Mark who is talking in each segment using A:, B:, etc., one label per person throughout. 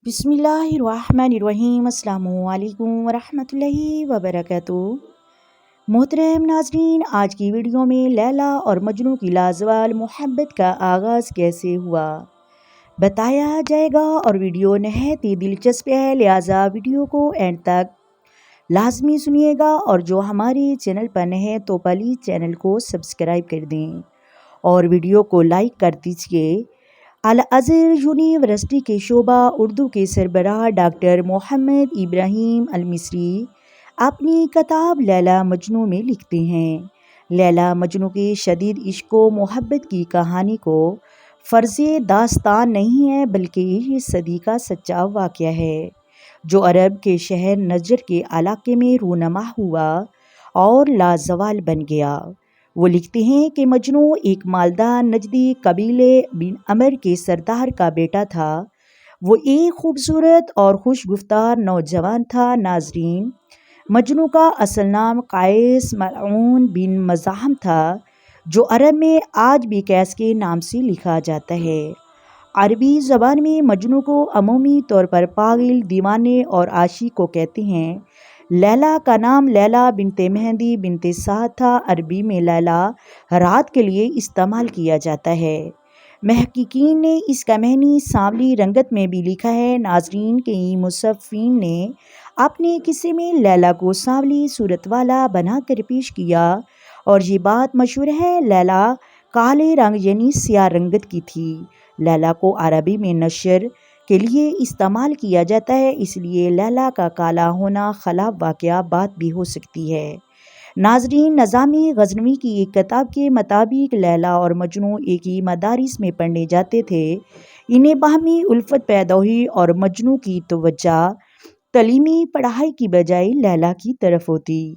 A: بسم اللہ الرحمن الرحیم۔ السلام علیکم ورحمۃ اللہ وبرکاتہ۔ محترم ناظرین، آج کی ویڈیو میں لیلا اور مجنوں کی لازوال محبت کا آغاز کیسے ہوا بتایا جائے گا، اور ویڈیو نہایت ہی دلچسپ ہے، لہٰذا ویڈیو کو اینڈ تک لازمی سنیے گا، اور جو ہمارے چینل پر نئے ہیں تو پلیز چینل کو سبسکرائب کر دیں اور ویڈیو کو لائک کر دیجیے۔ الازہر یونیورسٹی کے شعبہ اردو کے سربراہ ڈاکٹر محمد ابراہیم المصری اپنی کتاب لیلا مجنوں میں لکھتے ہیں، لیلا مجنوں کے شدید عشق و محبت کی کہانی کو فرض داستان نہیں ہے، بلکہ یہ صدی کا سچا واقعہ ہے جو عرب کے شہر نجر کے علاقے میں رونما ہوا اور لازوال بن گیا۔ وہ لکھتے ہیں کہ مجنوں ایک مالدار نجدی قبیلے بن عمر کے سردار کا بیٹا تھا۔ وہ ایک خوبصورت اور خوش گفتار نوجوان تھا۔ ناظرین، مجنوں کا اصل نام قیس ملعون بن مزاحم تھا، جو عرب میں آج بھی قیس کے نام سے لکھا جاتا ہے۔ عربی زبان میں مجنوں کو عمومی طور پر پاگل، دیوانے اور عاشق کو کہتے ہیں۔ لیلا کا نام لیلا بنت مہندی بنت سعد تھا۔ عربی میں لیلا رات کے لیے استعمال کیا جاتا ہے۔ محققین نے اس کا معنی سانولی رنگت میں بھی لکھا ہے۔ ناظرین، کئی مصنفین نے اپنے قصے میں لیلا کو سانولی صورت والا بنا کر پیش کیا، اور یہ بات مشہور ہے لیلا کالے رنگ یعنی سیاہ رنگت کی تھی۔ لیلا کو عربی میں نشر کے لیے استعمال کیا جاتا ہے، اس لیے لیلا کا کالا ہونا خلاف واقعہ بات بھی ہو سکتی ہے۔ ناظرین، نظامی غزنوی کی ایک کتاب کے مطابق لیلا اور مجنوں ایک ہی مدارس میں پڑھنے جاتے تھے۔ انہیں باہمی الفت پیدا ہوئی اور مجنوں کی توجہ تعلیمی پڑھائی کی بجائے لیلا کی طرف ہوتی۔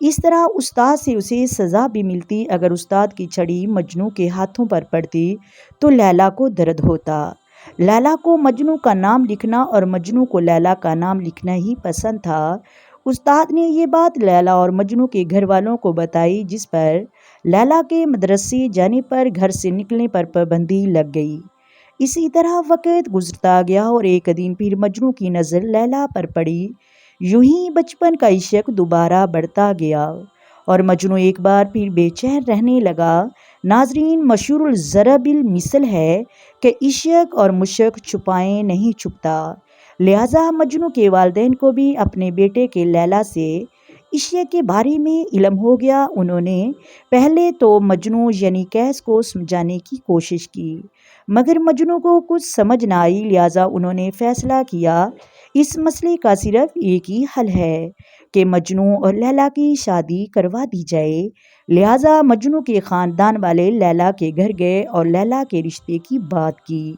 A: اس طرح استاد سے اسے سزا بھی ملتی۔ اگر استاد کی چھڑی مجنوں کے ہاتھوں پر پڑتی تو لیلا کو درد ہوتا۔ لیلا کو مجنوں کا نام لکھنا اور مجنوں کو لیلا کا نام لکھنا ہی پسند تھا۔ استاد نے یہ بات لیلا اور مجنوں کے گھر والوں کو بتائی، جس پر لیلا کے مدرسے جانے پر گھر سے نکلنے پر پابندی لگ گئی۔ اسی طرح وقت گزرتا گیا اور ایک دن پھر مجنوں کی نظر لیلا پر پڑی۔ یوں ہی بچپن کا عشق دوبارہ بڑھتا گیا اور مجنوں ایک بار پھر بے چین رہنے لگا۔ ناظرین، مشہور الضرب المثل ہے کہ عشق اور مشق چھپائے نہیں چھپتا، لہٰذا مجنوں کے والدین کو بھی اپنے بیٹے کے لیلا سے عشق کے بارے میں علم ہو گیا۔ انہوں نے پہلے تو مجنوں یعنی قیس کو سمجھانے کی کوشش کی، مگر مجنوں کو کچھ سمجھ نہ آئی، لہٰذا انہوں نے فیصلہ کیا اس مسئلے کا صرف ایک ہی حل ہے کہ مجنوں اور لیلا کی شادی کروا دی جائے۔ لہٰذا مجنوں کے خاندان والے لیلا کے گھر گئے اور لیلا کے رشتے کی بات کی۔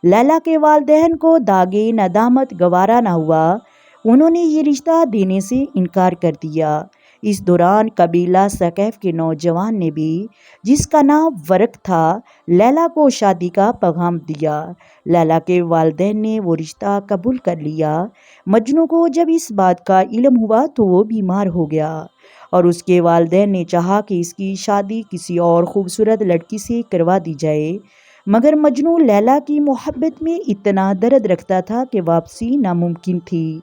A: لیلا کے والدین کو داغِ ندامت گوارا نہ ہوا، انہوں نے یہ رشتہ دینے سے انکار کر دیا۔ اس دوران قبیلہ ثقیف کے نوجوان نے بھی، جس کا نام ورق تھا، لیلا کو شادی کا پیغام دیا۔ لیلا کے والدین نے وہ رشتہ قبول کر لیا۔ مجنوں کو جب اس بات کا علم ہوا تو وہ بیمار ہو گیا، اور اس کے والدین نے چاہا کہ اس کی شادی کسی اور خوبصورت لڑکی سے کروا دی جائے، مگر مجنوں لیلا کی محبت میں اتنا درد رکھتا تھا کہ واپسی ناممکن تھی۔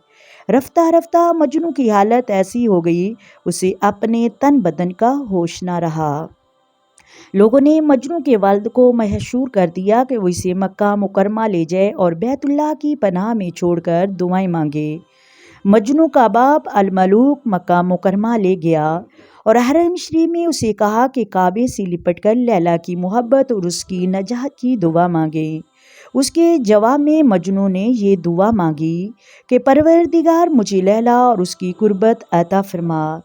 A: رفتہ رفتہ مجنوں کی حالت ایسی ہو گئی، اسے اپنے تن بدن کا ہوش نہ رہا۔ لوگوں نے مجنوں کے والد کو محشور کر دیا کہ وہ اسے مکہ مکرمہ لے جائے اور بیت اللہ کی پناہ میں چھوڑ کر دعائیں مانگے۔ مجنوں کا باپ الملوک مکہ مکرمہ لے گیا اور حرم شریف میں اسے کہا کہ کعبے سے لپٹ کر لیلا کی محبت اور اس کی نجات کی دعا مانگے۔ اس کے جواب میں مجنوں نے یہ دعا مانگی کہ پروردگار مجھے لیلا اور اس کی قربت عطا فرما۔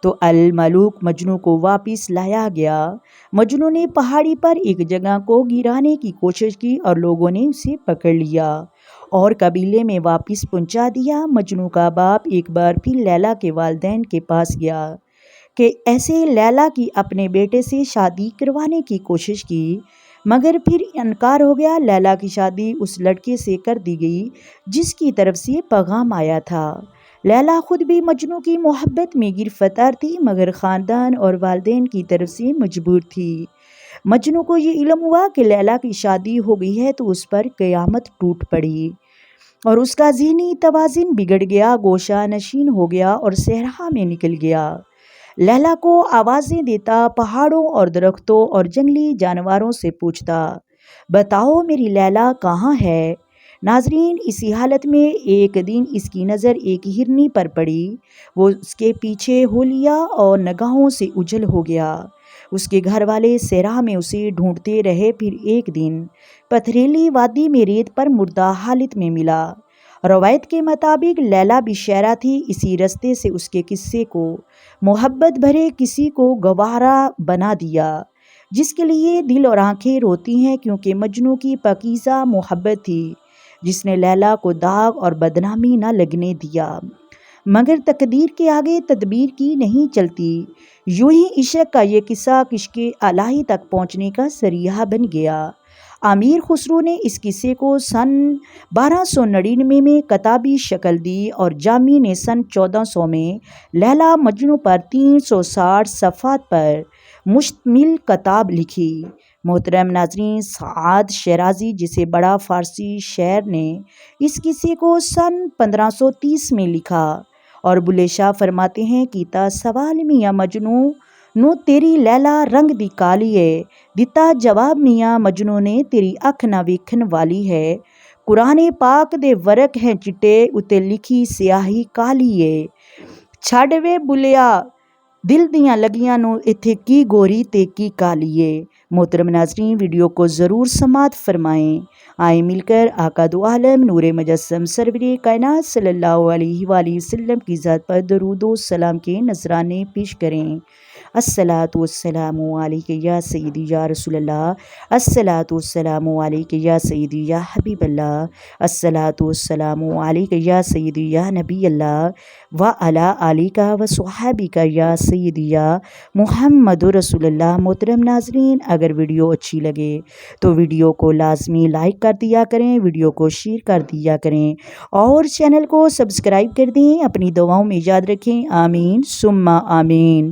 A: تو الملوک مجنوں کو واپس لایا گیا۔ مجنوں نے پہاڑی پر ایک جگہ کو گرانے کی کوشش کی اور لوگوں نے اسے پکڑ لیا اور قبیلے میں واپس پہنچا دیا۔ مجنوں کا باپ ایک بار پھر لیلا کے والدین کے پاس گیا کہ ایسے لیلا کی اپنے بیٹے سے شادی کروانے کی کوشش کی، مگر پھر انکار ہو گیا۔ لیلا کی شادی اس لڑکے سے کر دی گئی جس کی طرف سے پیغام آیا تھا۔ لیلا خود بھی مجنوں کی محبت میں گرفتار تھی، مگر خاندان اور والدین کی طرف سے مجبور تھی۔ مجنوں کو یہ علم ہوا کہ لیلا کی شادی ہو گئی ہے تو اس پر قیامت ٹوٹ پڑی۔ اور اس کا ذہنی توازن بگڑ گیا، گوشہ نشین ہو گیا اور صحرا میں نکل گیا۔ لیلا کو آوازیں دیتا، پہاڑوں اور درختوں اور جنگلی جانوروں سے پوچھتا، بتاؤ میری لیلا کہاں ہے؟ ناظرین، اسی حالت میں ایک دن اس کی نظر ایک ہرنی پر پڑی۔ وہ اس کے پیچھے ہو لیا اور نگاہوں سے اجل ہو گیا۔ اس کے گھر والے صحرا میں اسے ڈھونڈتے رہے، پھر ایک دن پتھریلی وادی میں ریت پر مردہ حالت میں ملا۔ روایت کے مطابق لیلا بھی شاعرہ تھی۔ اسی رستے سے اس کے قصے کو محبت بھرے کسی کو گوارا بنا دیا، جس کے لیے دل اور آنکھیں روتی ہیں، کیونکہ مجنوں کی پاکیزہ محبت تھی جس نے لیلا کو داغ اور بدنامی نہ لگنے دیا۔ مگر تقدیر کے آگے تدبیر کی نہیں چلتی۔ یوں ہی عشق کا یہ قصہ کشک الہی تک پہنچنے کا ذریعہ بن گیا۔ امیر خسرو نے اس قصے کو سن 1299 میں کتابی شکل دی اور جامی نے سن 1400 میں لیلا مجنوں پر 360 صفحات پر مشتمل کتاب لکھی۔ محترم ناظرین، سعد شیرازی جسے بڑا فارسی شاعر نے اس قصے کو سن 1530 میں لکھا، اور بلے شاہ فرماتے ہیں، کیتا سوال میاں مجنوں نو تیری لیلا رنگ دی کالی ہے، دتا جواب میاں مجنوں نے تیری اکھ نہ ویکھن والی ہے۔ قرآن پاک دے ورق ہیں چٹے، اتے لکھی سیاہی کالی ہے۔ چھڈ وے بلیا دل دیاں لگیاں نو، ایتھے کی گوری تے کی کالی ہے۔ محترم ناظرین، ویڈیو کو ضرور سماعت فرمائیں۔ آئیں مل کر آقا دو عالم نور مجسم سرور کائنات صلی اللہ علیہ وآلہ وسلم کی ذات پر درود و سلام کے نذرانے پیش کریں۔ الصلاۃ والسلام علیک یا سیدی یا رسول اللہ، الصلاۃ والسلام علیک یا سیدی یا حبیب اللہ، الصلاۃ والسلام علیک یا سیدی یا نبی اللہ وعلی آلک وصحابک یا سیدی یا محمد رسول اللہ۔ محترم ناظرین، اگر ویڈیو اچھی لگے تو ویڈیو کو لازمی لائک کر دیا کریں، ویڈیو کو شیئر کر دیا کریں اور چینل کو سبسکرائب کر دیں۔ اپنی دعاؤں میں یاد رکھیں، آمین ثم آمین۔